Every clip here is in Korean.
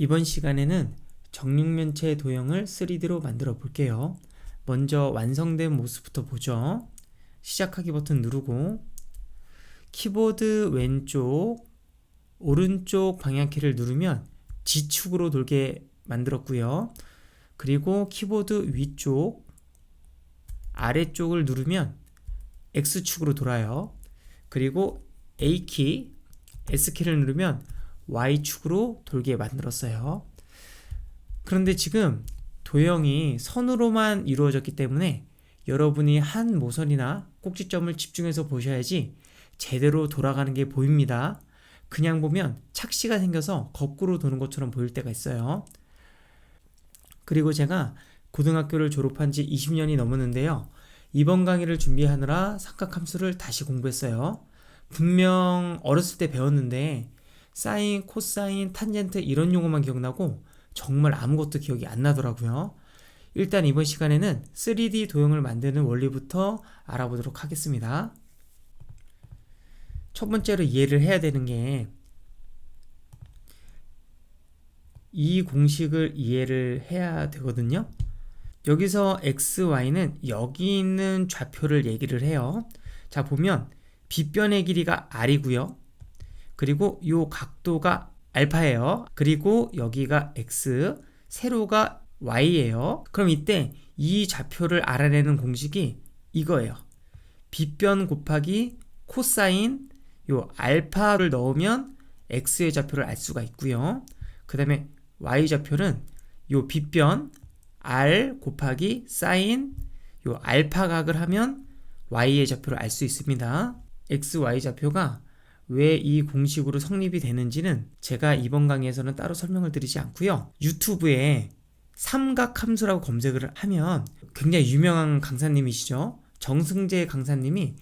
이번 시간에는 정육면체 도형을 3D로 만들어 볼게요. 먼저 완성된 모습부터 보죠. 시작하기 버튼 누르고 키보드 왼쪽, 오른쪽 방향키를 누르면 G축으로 돌게 만들었고요. 그리고 키보드 위쪽, 아래쪽을 누르면 X축으로 돌아요. 그리고 A키, S키를 누르면 Y축으로 돌게 만들었어요. 그런데 지금 도형이 선으로만 이루어졌기 때문에 여러분이 한 모선이나 꼭지점을 집중해서 보셔야지 제대로 돌아가는 게 보입니다. 그냥 보면 착시가 생겨서 거꾸로 도는 것처럼 보일 때가 있어요. 그리고 제가 고등학교를 졸업한 지 20년이 넘었는데요. 이번 강의를 준비하느라 삼각함수를 다시 공부했어요. 분명 어렸을 때 배웠는데 사인, 코사인, 탄젠트 이런 용어만 기억나고 정말 아무것도 기억이 안 나더라고요. 일단 이번 시간에는 3D 도형을 만드는 원리부터 알아보도록 하겠습니다. 첫 번째로 이해를 해야 되는 게 이 공식을 이해를 해야 되거든요. 여기서 x, y는 여기 있는 좌표를 얘기를 해요. 자, 보면 빗변의 길이가 r이고요. 그리고 이 각도가 알파예요. 그리고 여기가 x, 세로가 y예요. 그럼 이때 이 좌표를 알아내는 공식이 이거예요. 빗변 곱하기 코사인 요 알파를 넣으면 x의 좌표를 알 수가 있고요. 그 다음에 y 좌표는 요 빗변 r 곱하기 사인 요 알파 각을 하면 y의 좌표를 알 수 있습니다. x, y 좌표가 왜 이 공식으로 성립이 되는지는 제가 이번 강의에서는 따로 설명을 드리지 않고요. 유튜브에 삼각함수라고 검색을 하면 굉장히 유명한 강사님이시죠. 정승재 강사님이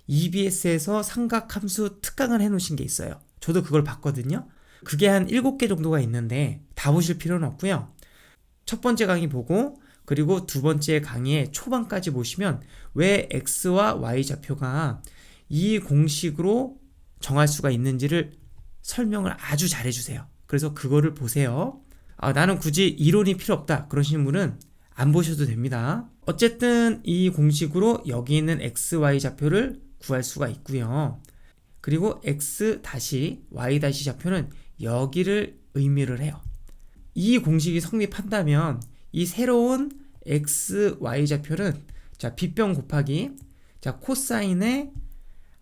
EBS에서 삼각함수 특강을 해놓으신 게 있어요. 저도 그걸 봤거든요. 그게 한 7개 정도가 있는데 다 보실 필요는 없고요. 첫 번째 강의 보고 그리고 두 번째 강의의 초반까지 보시면 왜 X와 Y 좌표가 이 공식으로 정할 수가 있는지를 설명을 아주 잘 해주세요. 그래서 그거를 보세요. 나는 굳이 이론이 필요 없다 그러시는 분은 안 보셔도 됩니다. 어쨌든 이 공식으로 여기 있는 X, Y 좌표를 구할 수가 있고요. 그리고 X 다시 Y 다시 좌표는 여기를 의미를 해요. 이 공식이 성립한다면 이 새로운 x, y 좌표는 자 빗변 곱하기 자 코사인의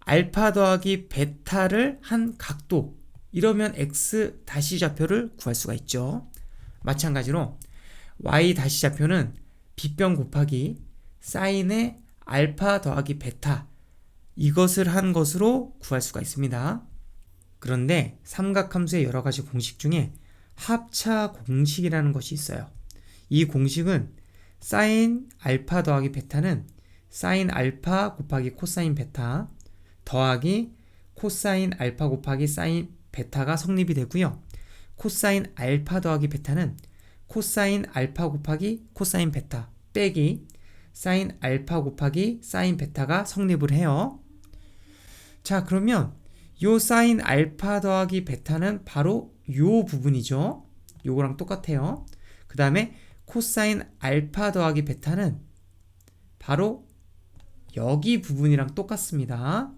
알파 더하기 베타를 한 각도 이러면 x 다시 좌표를 구할 수가 있죠. 마찬가지로 y 다시 좌표는 빗변 곱하기 사인의 알파 더하기 베타 이것을 한 것으로 구할 수가 있습니다. 그런데 삼각함수의 여러 가지 공식 중에 합차 공식이라는 것이 있어요. 이 공식은 사인 알파 더하기 베타는 사인 알파 곱하기 코사인 베타 더하기 코사인 알파 곱하기 사인 베타가 성립이 되고요. 코사인 알파 더하기 베타는 코사인 알파 곱하기 코사인 베타 빼기 사인 알파 곱하기 사인 베타가 성립을 해요. 자, 그러면 요 사인 알파 더하기 베타는 바로 요 부분이죠. 요거랑 똑같아요. 그 다음에 코사인 알파 더하기 베타는 바로 여기 부분이랑 똑같습니다.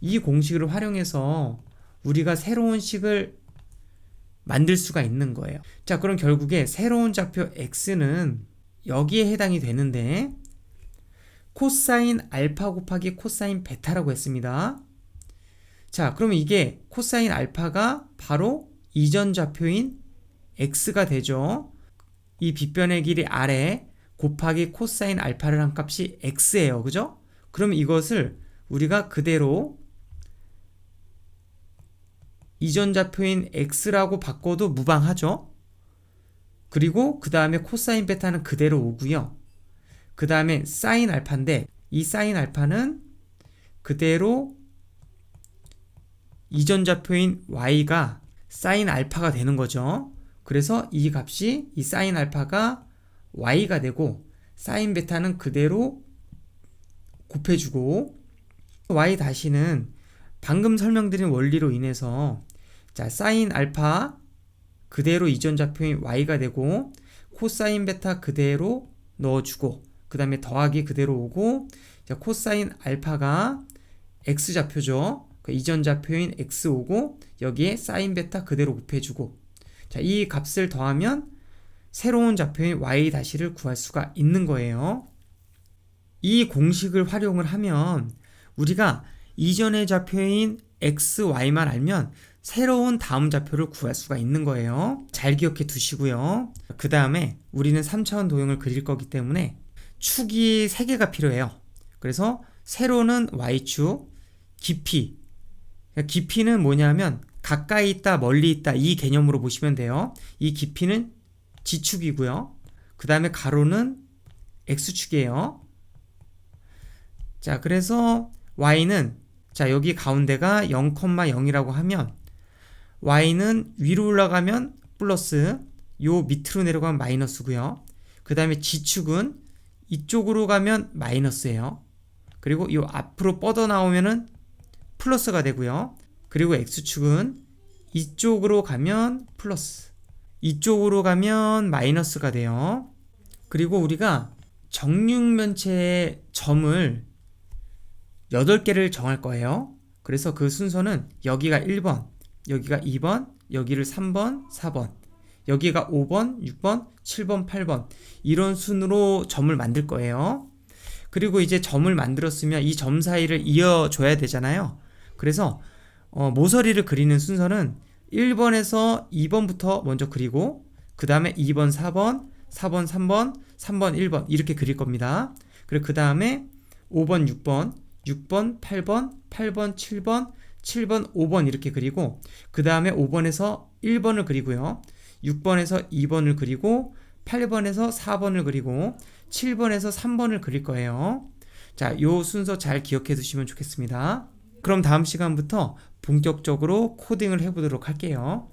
이 공식을 활용해서 우리가 새로운 식을 만들 수가 있는 거예요. 자, 그럼 결국에 새로운 좌표 x는 여기에 해당이 되는데 코사인 알파 곱하기 코사인 베타라고 했습니다. 자, 그러면 이게 코사인 알파가 바로 이전 좌표인 x가 되죠. 이 빗변의 길이 r에 곱하기 코사인 알파를 한 값이 x예요. 그죠? 그럼 이것을 우리가 그대로 이전 좌표인 x라고 바꿔도 무방하죠. 그리고 그 다음에 코사인 베타는 그대로 오고요. 그 다음에 사인 알파인데 이 사인 알파는 그대로 이전 좌표인 y가 사인 알파가 되는 거죠. 그래서 이 값이 이 사인 알파가 y가 되고 사인 베타는 그대로 곱해주고 y 다시는 방금 설명드린 원리로 인해서 자 사인 알파 그대로 이전 좌표인 y가 되고 코사인 베타 그대로 넣어주고 그 다음에 더하기 그대로 오고 자, 코사인 알파가 x좌표죠. 그 이전 좌표인 x 오고 여기에 사인 베타 그대로 곱해주고 자, 이 값을 더하면 새로운 좌표인 y-를 구할 수가 있는 거예요. 이 공식을 활용을 하면 우리가 이전의 좌표인 x, y만 알면 새로운 다음 좌표를 구할 수가 있는 거예요. 잘 기억해 두시고요. 그 다음에 우리는 3차원 도형을 그릴 거기 때문에 축이 3개가 필요해요. 그래서 세로는 y축, 깊이는 뭐냐면 가까이 있다, 멀리 있다 이 개념으로 보시면 돼요. 이 깊이는 지축이고요. 그 다음에 가로는 x축이에요. 자, 그래서 y는 자, 여기 가운데가 0,0이라고 하면 y는 위로 올라가면 플러스 요 밑으로 내려가면 마이너스고요. 그 다음에 지축은 이쪽으로 가면 마이너스예요. 그리고 이 앞으로 뻗어 나오면은 플러스가 되고요. 그리고 x축은 이쪽으로 가면 플러스, 이쪽으로 가면 마이너스가 돼요. 그리고 우리가 정육면체의 점을 8개를 정할 거예요. 그래서 그 순서는 여기가 1번, 여기가 2번, 여기를 3번, 4번, 여기가 5번, 6번, 7번, 8번 이런 순으로 점을 만들 거예요. 그리고 이제 점을 만들었으면 이 점 사이를 이어줘야 되잖아요. 그래서 모서리를 그리는 순서는 1번에서 2번부터 먼저 그리고 그 다음에 2번, 4번, 4번, 3번, 3번, 1번 이렇게 그릴 겁니다. 그리고 그 다음에 5번, 6번, 6번, 8번, 8번, 7번, 7번, 5번 이렇게 그리고 그 다음에 5번에서 1번을 그리고요. 6번에서 2번을 그리고 8번에서 4번을 그리고 7번에서 3번을 그릴 거예요. 자, 요 순서 잘 기억해 두시면 좋겠습니다. 그럼 다음 시간부터 본격적으로 코딩을 해보도록 할게요.